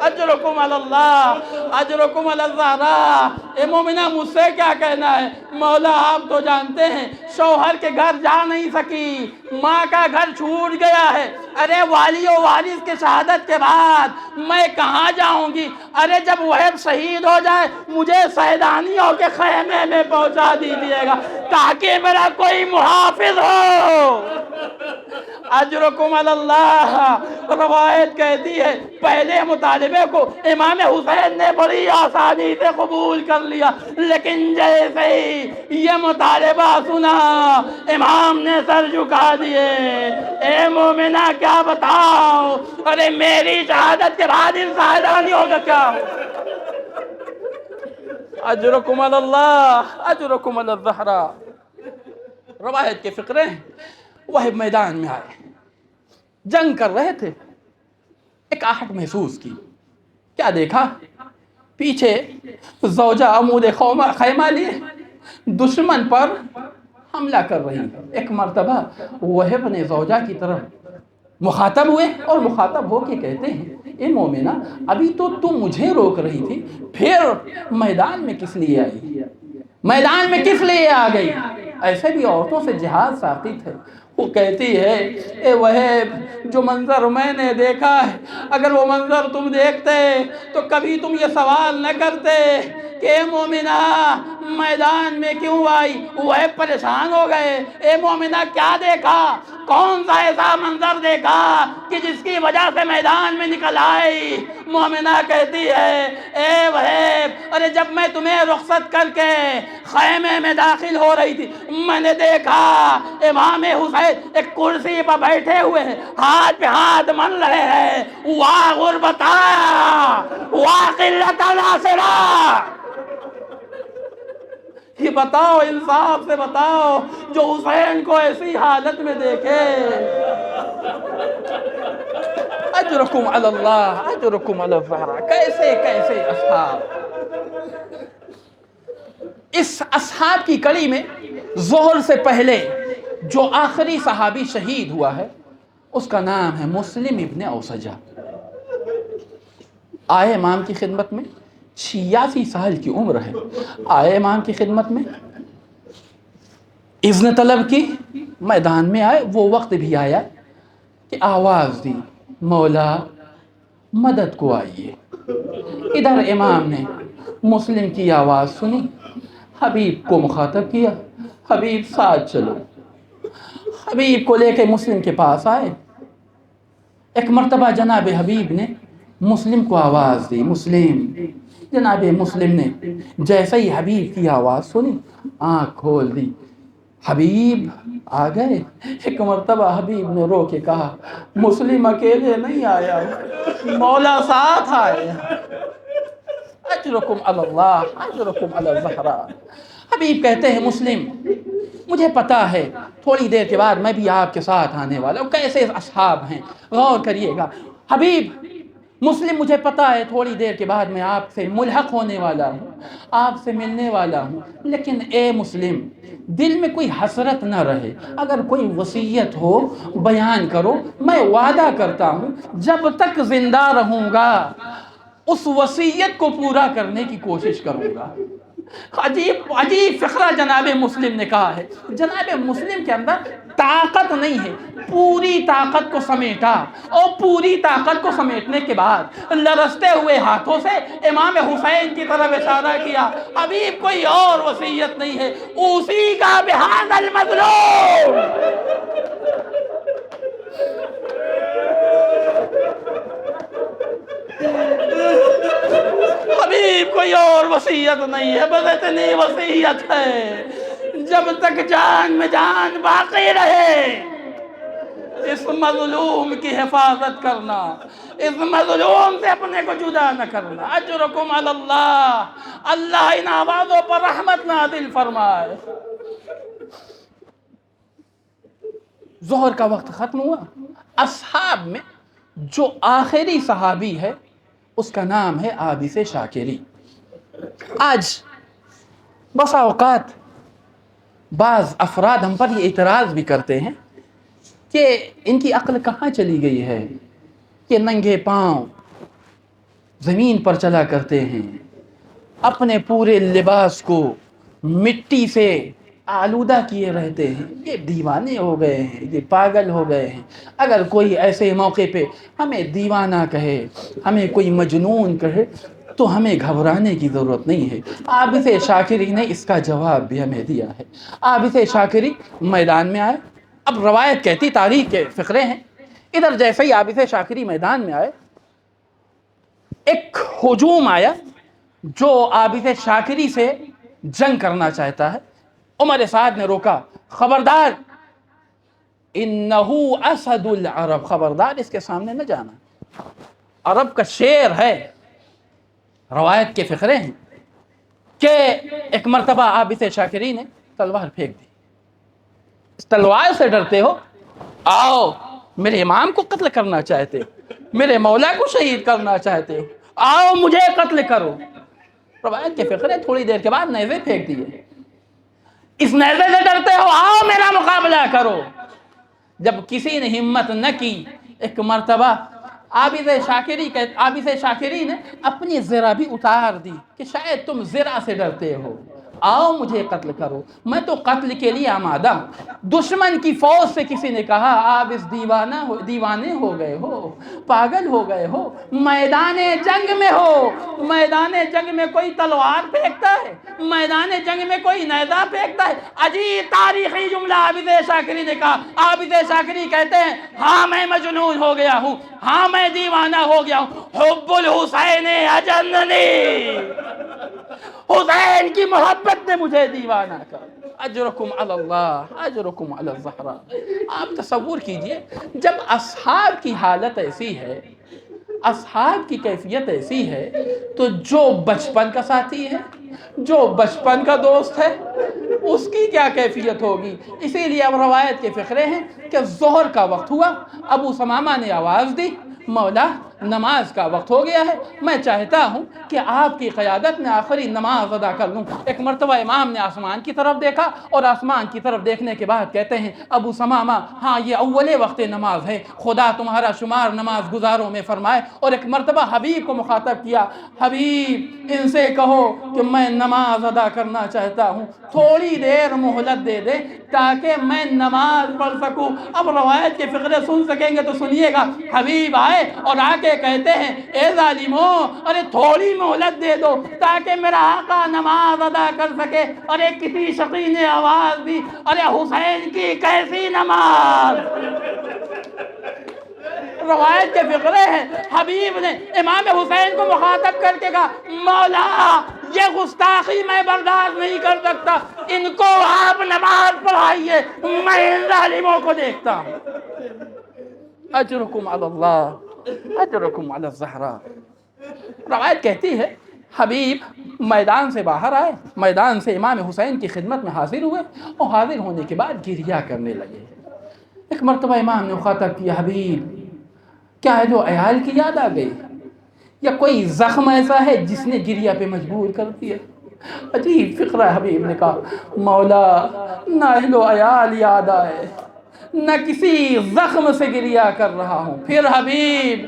اجرکم علی اللہ، اجرکم علی الزہرا۔ اے مومنہ مجھ سے کیا کہنا ہے؟ مولا آپ تو جانتے ہیں شوہر کے گھر جا نہیں سکی، ماں کا گھر چھوٹ گیا ہے، ارے والی و وارث کے شہادت کے بعد میں کہاں جاؤں گی؟ ارے جب وہب شہید ہو جائے مجھے سیدانیوں کے خیمے میں پہنچا دیجیے گا تاکہ میرا کوئی محافظ ہو۔ اجرکم علی اللہ۔ روایت کہتی ہے پہلے مطالبے کو امام حسین نے بڑی آسانی سے قبول کر لیا، لیکن جیسے ہی یہ مطالبہ سنا امام نے سر جھکا دیے۔ اے مومنہ کیا بتاؤ، ارے میری شہادت کے بعد ان سائدانیوں کا کیا ہو؟ اجرکم علی اللہ، اجرکم علی الزہرا۔ روایت کے فقرے ہیں وہ میدان میں آئے، جنگ کر رہے تھے، ایک آہٹ محسوس کی، کیا دیکھا؟ پیچھے زوجہ عمود خیمہ لیے دشمن پر حملہ کر رہی۔ ایک مرتبہ وہب نے زوجہ کی طرف مخاطب ہوئے اور مخاطب ہو کے کہتے ہیں اے مومنہ ابھی تو تم مجھے روک رہی تھی، پھر میدان میں کس لیے آئی؟ میدان میں کس لیے آ گئی؟ ایسے بھی عورتوں سے جہاد ساقط ہے۔ وہ کہتی ہے اے وہب جو منظر میں نے دیکھا ہے، اگر وہ منظر تم دیکھتے تو کبھی تم یہ سوال نہ کرتے کہ اے مومنہ میدان میں کیوں آئی؟ وہب پریشان ہو گئے، اے مومنہ کیا دیکھا؟ کون سا ایسا منظر دیکھا کہ جس کی وجہ سے میدان میں نکل آئی؟ مومنہ کہتی ہے اے وہب ارے جب میں تمہیں رخصت کر کے خیمے میں داخل ہو رہی تھی میں نے دیکھا امام حسین ایک کرسی پر بیٹھے ہوئے ہیں، ہاتھ پہ ہاتھ من رہے ہیں، واہ غربتا واہ قلت ناصرہ۔ یہ بتاؤ، انصاف سے بتاؤ، جو حسین کو ایسی حالت میں دیکھے۔ اجرکم علی اللہ، اجرکم علی الزہرا۔ کیسے کیسے اصحاب۔ اس اصحاب کی کڑی میں ظہر سے پہلے جو آخری صحابی شہید ہوا ہے اس کا نام ہے مسلم ابن اوسجہ۔ آئے امام کی خدمت میں، 86 سال کی عمر ہے، آئے امام کی خدمت میں، اذن طلب کی، میدان میں آئے۔ وہ وقت بھی آیا کہ آواز دی مولا مدد کو آئیے۔ ادھر امام نے مسلم کی آواز سنی، حبیب کو مخاطب کیا، حبیب ساتھ چلو۔ حبیب کو لے کے مسلم کے پاس آئے۔ ایک مرتبہ جناب حبیب نے مسلم کو آواز دی، مسلم۔ جناب مسلم نے جیسے ہی حبیب کی آواز سنی آنکھ کھول دی، حبیب آ گئے۔ ایک مرتبہ حبیب نے رو کے کہا مسلم اکیلے نہیں آیا، مولا ساتھ آئے۔ اجرکم علی اللہ، اجرکم علی الزہرا۔ حبیب کہتے ہیں مسلم مجھے پتا ہے تھوڑی دیر کے بعد میں بھی آپ کے ساتھ آنے والا ہوں۔ کیسے اصحاب ہیں، غور کریے گا۔ حبیب مسلم مجھے پتا ہے تھوڑی دیر کے بعد میں آپ سے ملحق ہونے والا ہوں، آپ سے ملنے والا ہوں، لیکن اے مسلم دل میں کوئی حسرت نہ رہے، اگر کوئی وصیت ہو بیان کرو، میں وعدہ کرتا ہوں جب تک زندہ رہوں گا اس وصیت کو پورا کرنے کی کوشش کروں گا۔ عجیب فقرہ جناب مسلم نے کہا ہے۔ جناب مسلم کے اندر طاقت نہیں ہے، پوری طاقت کو سمیٹا، اور پوری طاقت کو سمیٹنے کے بعد لرزتے ہوئے ہاتھوں سے امام حسین کی طرف اشارہ کیا، حبیب کوئی اور وصیت نہیں ہے، اسی کا بہذا المظلوم۔ حبیب کوئی اور وصیت نہیں ہے، بس اتنی وصیت ہے جب تک جان میں جان باقی رہے اس مظلوم کی حفاظت کرنا، اس مظلوم سے اپنے کو جدا نہ کرنا۔ اجرکم علی اللہ، اللہ ان آوازوں پر رحمت نازل فرمائے۔ ظہر کا وقت ختم ہوا۔ اصحاب میں جو آخری صحابی ہے اس کا نام ہے عابس شاکری۔ آج بسا اوقات بعض افراد ہم پر یہ اعتراض بھی کرتے ہیں کہ ان کی عقل کہاں چلی گئی ہے کہ ننگے پاؤں زمین پر چلا کرتے ہیں، اپنے پورے لباس کو مٹی سے آلودہ کیے رہتے ہیں، یہ دیوانے ہو گئے ہیں، یہ پاگل ہو گئے ہیں۔ اگر کوئی ایسے موقع پہ ہمیں دیوانہ کہے، ہمیں کوئی مجنون کہے تو ہمیں گھبرانے کی ضرورت نہیں ہے۔ عابد شاکری نے اس کا جواب بھی ہمیں دیا ہے۔ عابد شاکری میدان میں آئے، اب روایت کہتی، تاریخ کے فقرے ہیں، ادھر جیسے ہی عابد شاکری میدان میں آئے، ایک ہجوم آیا جو عابد شاکری سے جنگ کرنا چاہتا ہے۔ عمر سعد نے روکا، خبردار، انہو اسد العرب، خبردار اس کے سامنے نہ جانا، عرب کا شیر ہے۔ روایت کے فقرے ہیں کہ ایک مرتبہ عابد شاکری نے تلوار پھینک دی۔ اس تلوار سے ڈرتے ہو؟ آؤ، میرے امام کو قتل کرنا چاہتے ہو، میرے مولا کو شہید کرنا چاہتے ہو، آؤ مجھے قتل کرو۔ روایت کے فقرے، تھوڑی دیر کے بعد نیزے پھینک دیے۔ اس نیزے سے ڈرتے ہو؟ آؤ میرا مقابلہ کرو۔ جب کسی نے ہمت نہ کی، ایک مرتبہ عابد شاکری نے اپنی زرہ بھی اتار دی کہ شاید تم زرہ سے ڈرتے ہو، آؤ مجھے قتل کرو، میں تو قتل کے لیے آمادہ ہوں۔ دشمن کی فوج سے کسی نے کہا، آپ اس دیوانے ہو گئے ہو، پاگل ہو گئے ہو، میدان جنگ میں ہو، میدان جنگ میں کوئی تلوار پھینکتا ہے، میدان جنگ میں کوئی نیزہ پھینکتا ہے۔ عجیب تاریخی جملہ عابد شاکری نے کہا۔ عابد شاکری کہتے ہیں، ہاں میں مجنون ہو گیا ہوں، ہاں میں دیوانہ ہو گیا ہوں، حب الحسین اجننی، حسین کی محبت نے مجھے دیوانہ کر۔ اجرکم علی اللہ، اجرکم علی الزہرا۔ آپ تصور کیجئے، جب اصحاب کی حالت ایسی ہے، اصحاب کی کیفیت ایسی ہے، تو جو بچپن کا ساتھی ہے، جو بچپن کا دوست ہے، اس کی کیا کیفیت ہوگی؟ اسی لیے اب روایت کے فقرے ہیں کہ ظہر کا وقت ہوا، ابو ثمامہ نے آواز دی، مولا نماز کا وقت ہو گیا ہے، میں چاہتا ہوں کہ آپ کی قیادت میں آخری نماز ادا کر لوں۔ ایک مرتبہ امام نے آسمان کی طرف دیکھا، اور آسمان کی طرف دیکھنے کے بعد کہتے ہیں، ابو ثمامہ، ہاں یہ اول وقت نماز ہے، خدا تمہارا شمار نماز گزاروں میں فرمائے۔ اور ایک مرتبہ حبیب کو مخاطب کیا، حبیب ان سے کہو کہ میں نماز ادا کرنا چاہتا ہوں، تھوڑی دیر مہلت دے دے تاکہ میں نماز پڑھ سکوں۔ اب روایت کے فقرے سن سکیں گے تو سنیے گا۔ حبیب آئے اور آ کے کہتے ہیں، اے ظالموں، ارے تھوڑی مہلت دے دو تاکہ میرا آقا نماز ادا کر سکے۔ ارے کسی شقی نے آواز دی، ارے حسین کی کیسی نماز۔ روایت کے فقرے ہیں، حبیب نے امام حسین کو مخاطب کر کے کہا، مولا یہ گستاخی میں برداشت نہیں کر سکتا، ان کو آپ نماز پڑھائیے، میں ان ظالموں کو دیکھتا ہوں۔ اجرکم علی اللہ، اجرکم علی الزہرا۔ روایت کہتی ہے، حبیب میدان سے باہر آئے، میدان سے امام حسین کی خدمت میں حاضر ہوئے، اور حاضر ہونے کے بعد گریہ کرنے لگے۔ ایک مرتبہ امام نے مخاطب کیا، حبیب کیا ہے جو عیال کی یاد آ گئی، یا کوئی زخم ایسا ہے جس نے گریہ پہ مجبور کر دیا؟ عجیب فقرہ ہے۔ حبیب نے کہا، مولا نہ اہل و عیال یاد آئے، نہ کسی زخم سے گریہ کر رہا ہوں۔ پھر حبیب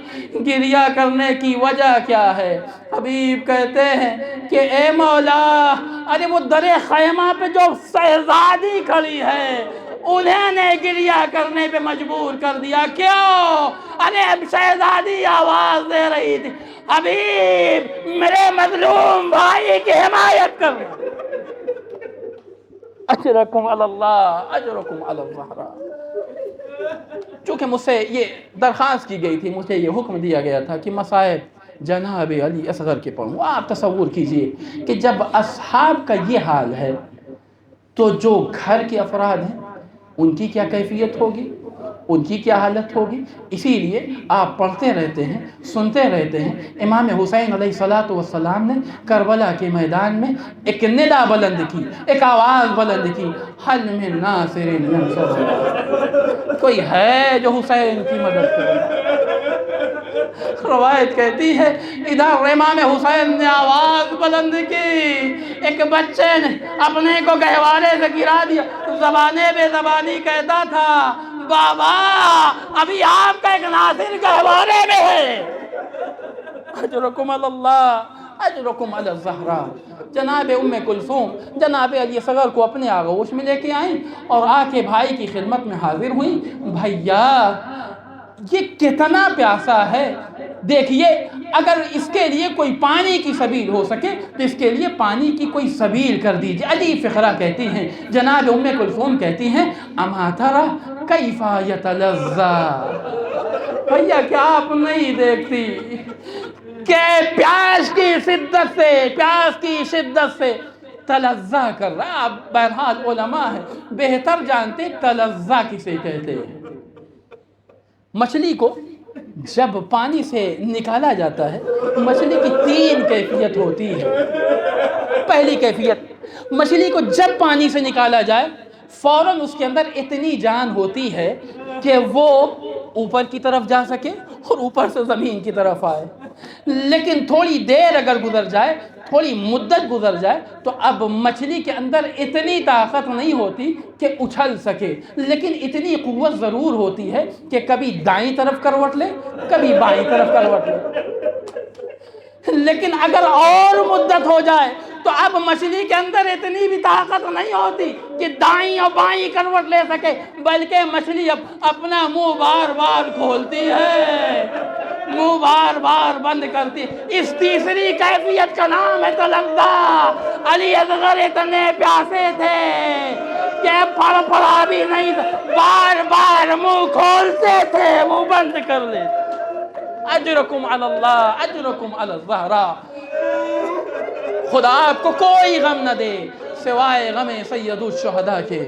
گریہ کرنے کی وجہ کیا ہے؟ حبیب کہتے ہیں کہ اے مولا، ارے وہ در خیمہ پہ جو شہزادی کھڑی ہے، انہیں نے گریہ کرنے پہ مجبور کر دیا۔ کیوں؟ ارے اب شہزادی آواز دے رہی تھی، حبیب میرے مظلوم بھائی کی حمایت کر۔ اجرکم علی اللہ، اجرکم علی الزہرا۔ چونکہ مجھ سے یہ درخواست کی گئی تھی، مجھے یہ حکم دیا گیا تھا کہ مصائب جناب علی اصغر کے پڑھوں۔ آپ تصور کیجئے کہ جب اصحاب کا یہ حال ہے تو جو گھر کے افراد ہیں ان کی کیا کیفیت ہوگی، ان کی کیا حالت ہوگی۔ اسی لیے آپ پڑھتے رہتے ہیں، سنتے رہتے ہیں، امام حسین علیہ السلام نے کربلا کے میدان میں ایک ندا بلند کی، ایک آواز بلند کی، حل من ناصر ینصرنا، کوئی ہے جو حسین کی مدد کرے۔ روایت کہتی ہے، ادھر امام حسین نے آواز بلند کی، ایک بچے نے اپنے کو گہوارے سے گرا دیا، زبانے بے زبانی کہتا تھا، بابا ابھی آپ کا ایک ناصر گہوارے میں ہے۔ اجرکم علی اللہ اجرکم علی الزہرا۔ جناب کلثوم جناب علی اصغر کو اپنے آغوش میں لے کے آئیں اور آ کے بھائی کی خدمت میں حاضر ہوئیں۔ بھیا یہ کتنا پیاسا ہے، دیکھیے اگر اس کے لیے کوئی پانی کی سبیل ہو سکے تو اس کے لیے پانی کی کوئی سبیل کر دیجیے۔ علی فقرہ کہتی ہیں، جناب کلثوم کہتی ہیں، اما تری کیف یتلذی، بھیا کیا آپ نہیں دیکھتی کہ پیاس کی شدت سے تلذہ کر رہا۔ اب بہرحال علماء ہے بہتر جانتے تلذہ کسے کہتے ہیں۔ مچھلی کو جب پانی سے نکالا جاتا ہے، مچھلی کی 3 کیفیت ہوتی ہے۔ پہلی کیفیت، مچھلی کو جب پانی سے نکالا جائے فوراً اس کے اندر اتنی جان ہوتی ہے کہ وہ اوپر کی طرف جا سکے اور اوپر سے زمین کی طرف آئے، لیکن تھوڑی دیر اگر گزر جائے، تھوڑی مدت گزر جائے تو اب مچھلی کے اندر اتنی طاقت نہیں ہوتی کہ اچھل سکے، لیکن اتنی قوت ضرور ہوتی ہے کہ کبھی دائیں طرف کروٹ لے کبھی بائیں طرف کروٹ لے۔ لیکن اگر اور مدت ہو جائے تو اب مچھلی کے اندر اتنی بھی طاقت نہیں ہوتی کہ دائیں اور بائیں کروٹ لے سکے، بلکہ مچھلی اب اپنا منہ بار بار کھولتی ہے، منہ بار بار بند کرتی ہے۔ اس تیسری کیفیت کا نام ہے تلذہ۔ علی اصغر اتنے پیاسے تھے کہ پھڑ پڑا بھی نہیں تھا، بار بار منہ کھولتے تھے، منہ بند کر لیتے۔ اجرکم علی اللہ اجرکم علی الزہرا۔ خدا آپ کو کوئی غم نہ دے سوائے غم سید الشہداء کے۔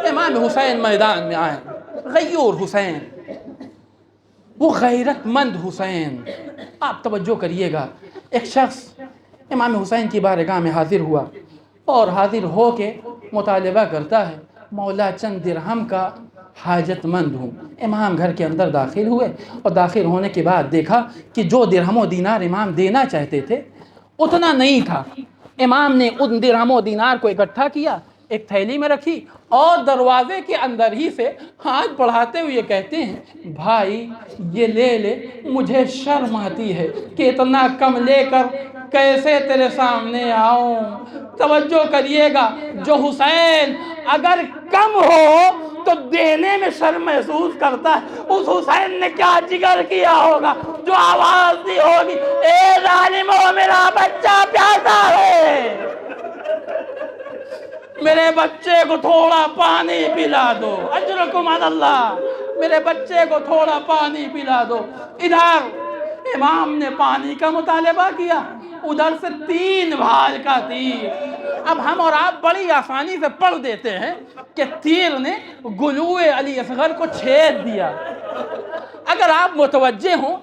امام حسین میدان میں آئے، غیور حسین، وہ غیرت مند حسین۔ آپ توجہ کریے گا، ایک شخص امام حسین کی بارگاہ میں حاضر ہوا اور حاضر ہو کے مطالبہ کرتا ہے، مولا چند درہم کا حاجت مند ہوں۔ امام گھر کے اندر داخل ہوئے اور داخل ہونے کے بعد دیکھا کہ جو درہم و دینار امام دینا چاہتے تھے اتنا نہیں تھا۔ امام نے ان درہم و دینار کو اکٹھا کیا، ایک تھیلی میں رکھی اور دروازے کے اندر ہی سے ہاتھ بڑھاتے ہوئے کہتے ہیں، بھائی یہ لے لے، مجھے شرم آتی ہے کہ اتنا کم لے کر کیسے تیرے سامنے آؤں۔ توجہ کریے گا، جو حسین اگر کم ہو تو دینے میں شرم محسوس کرتا ہے، اس حسین نے کیا جگر کیا ہوگا جو آواز دی ہوگی، اے ظالمو میرا بچہ پیاسا ہے، میرے بچے کو تھوڑا پانی پلا دو، اجرکم علی اللہ، میرے بچے کو تھوڑا پانی پلا دو۔ ادھر امام نے پانی کا مطالبہ کیا، ادھر سے 3 بھال کا تیر۔ اب ہم اور آپ بڑی آسانی سے پڑھ دیتے ہیں کہ تیر نے گلوئے علی اصغر کو چھید دیا۔ اگر آپ متوجہ ہوں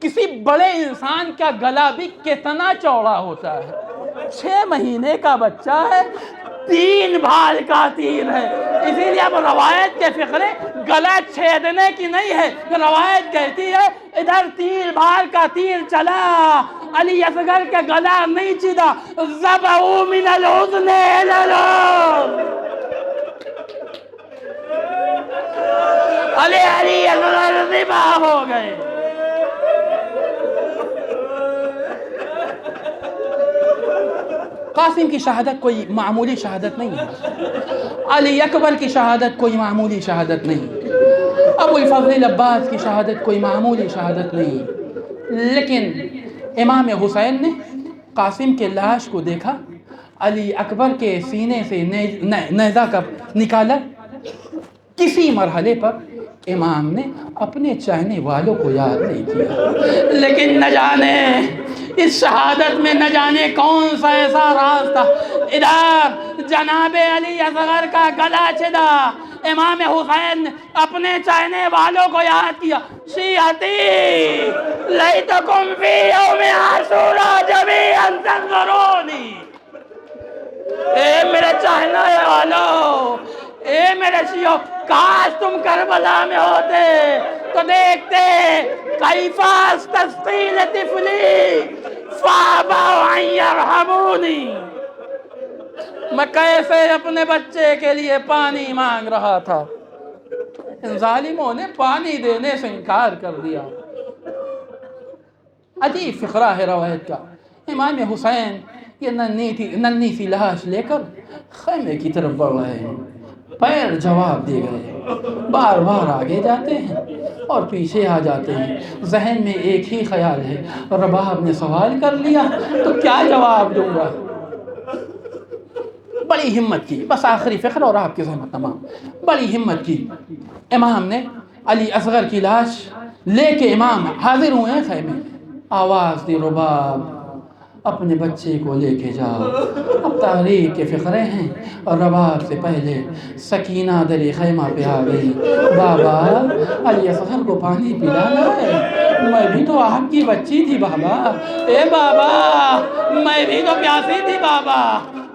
کسی بڑے انسان کا گلا بھی کتنا چوڑا ہوتا ہے، 6 مہینے کا بچہ ہے، 3 بھال کا تیر ہے۔ اسی لیے اب روایت کے فقرے گلا چھیدنے کی نہیں ہے، روایت کہتی ہے ادھر 3 بھال کا تیر چلا، علی اصغر کا گلا نہیں چیدھا، ذبحوا من الحزن الی الحزن، علی اصغر ذبح ہو گئے۔ قاسم کی شہادت کوئی معمولی شہادت نہیں ہے، علی اکبر کی شہادت کوئی معمولی شہادت نہیں، ابو الفضل عباس کی شہادت کوئی معمولی شہادت نہیں، لیکن امام حسین نے قاسم کے لاش کو دیکھا، علی اکبر کے سینے سے نیزہ کا نکالا۔ کسی مرحلے پر امام نے اپنے چاہنے والوں کو یاد نہیں کیا، لیکن نہ جانے اس شہادت میں نہ جانے کون سا ایسا راز تھا۔ ادھر جناب علی اصغر کا گلا چھدا، امام حسین نے اپنے چاہنے والوں کو یاد کیا، شیعتی لیتکم فی یوم عاشوراء جمیعا تنظرونی، اے میرے چاہنے والوں، اے میرے شیعوں، کاش تم کربلا میں ہوتے تو دیکھتے کیف استسقی لطفلی فابوا ان یرحمونی، میں کیسے اپنے بچے کے لیے پانی مانگ رہا تھا، ان ظالموں نے پانی دینے سے انکار کر دیا۔ عجیب فقرہ ہے روایت کا، امام حسین یہ ننھی سی لاش لے کر خیمے کی طرف بڑھ رہے ہیں، پیر جواب دے گئے، بار بار آگے جاتے ہیں اور پیچھے آ جاتے ہیں، ذہن میں ایک ہی خیال ہے، رباب نے سوال کر لیا تو کیا جواب دوں گا۔ بڑی ہمت کی، بس آخری فقرہ اور آپ کے ذہن تمام، بڑی ہمت کی، امام نے علی اصغر کی لاش لے کے امام حاضر ہوئے ہیں خیمے میں، آواز دی رباب اپنے بچے کو لے کے جاؤ۔ اب تاریخ کے فقرے ہیں اور رباب سے پہلے سکینہ دری خیمہ پہ آ گئی، بابا علی اصغر کو پانی پلانا ہے، میں بھی تو آپ کی بچی تھی بابا، اے بابا میں بھی تو پیاسی تھی بابا۔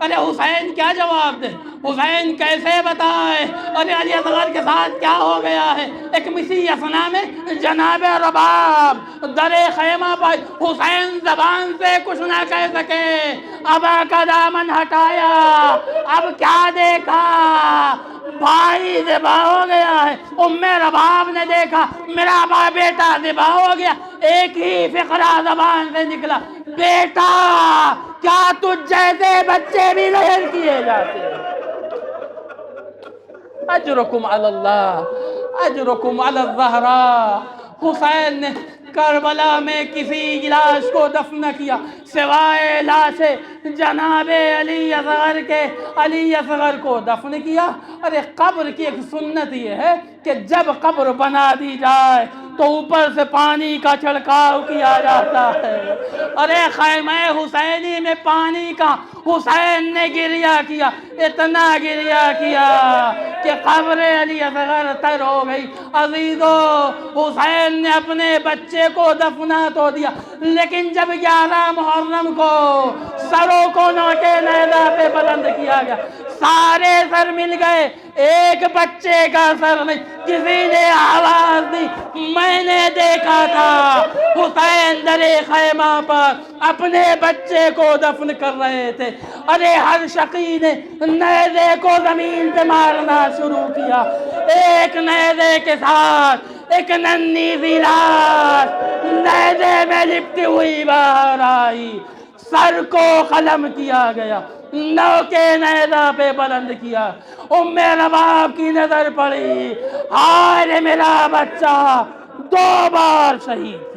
ارے حسین کیا جواب دے، حسین کیسے بتائے، ارے علی اصغر کے ساتھ کیا ہو گیا ہے۔ ایک مسی اسنا میں جناب رباب در خیمہ پر، حسین زبان سے کچھ نہ کہہ سکے، ابا کا دامن ہٹایا، اب کیا دیکھا، بھائی ذبح ہو گیا ہے۔ ام رباب نے دیکھا میرا بیٹا ذبح ہو گیا، ایک ہی فقرہ زبان سے نکلا، بیٹا کیا تجھ جیسے بچے بھی ظاہر کیے جاتے ہیں؟ اجرکم علی اللہ، اجرکم علی الزہراء۔ حسین نے کربلا میں کسی لاش کو دفن کیا سوائے لاش جناب علی اصغر کے، علی اصغر کو دفن کیا۔ ارے قبر کی ایک سنت یہ ہے کہ جب قبر بنا دی جائے تو اوپر سے پانی کا چھڑکاؤ کیا جاتا ہے۔ ارے خیمہ حسینی میں پانی کا حسین نے گریہ کیا، اتنا گریہ کیا کہ قبر علی اصغر تر ہو گئی۔ عزیزو حسین نے اپنے بچے کو دفنا تو دیا، لیکن جب 11 محرم کو سروں کو ناکے نیزہ پہ بلند کیا گیا، سارے سر مل گئے، ایک بچے کا سر نہیں۔ کسی نے آواز دی، میں نے دیکھا تھا حسین در خیمہ پر اپنے بچے کو دفن کر رہے تھے۔ ارے ہر شقی نے نیزے کو زمین پہ مارنا شروع کیا، ایک نیزے کے ساتھ ایک ننھی سی لاش نیزے میں لپٹی ہوئی باہر آئی، سر کو قلم کیا گیا، نوکے نیزہ پہ بلند کیا۔ ام رباب کی نظر پڑی، ہائے میرا بچہ 2 بار شہید۔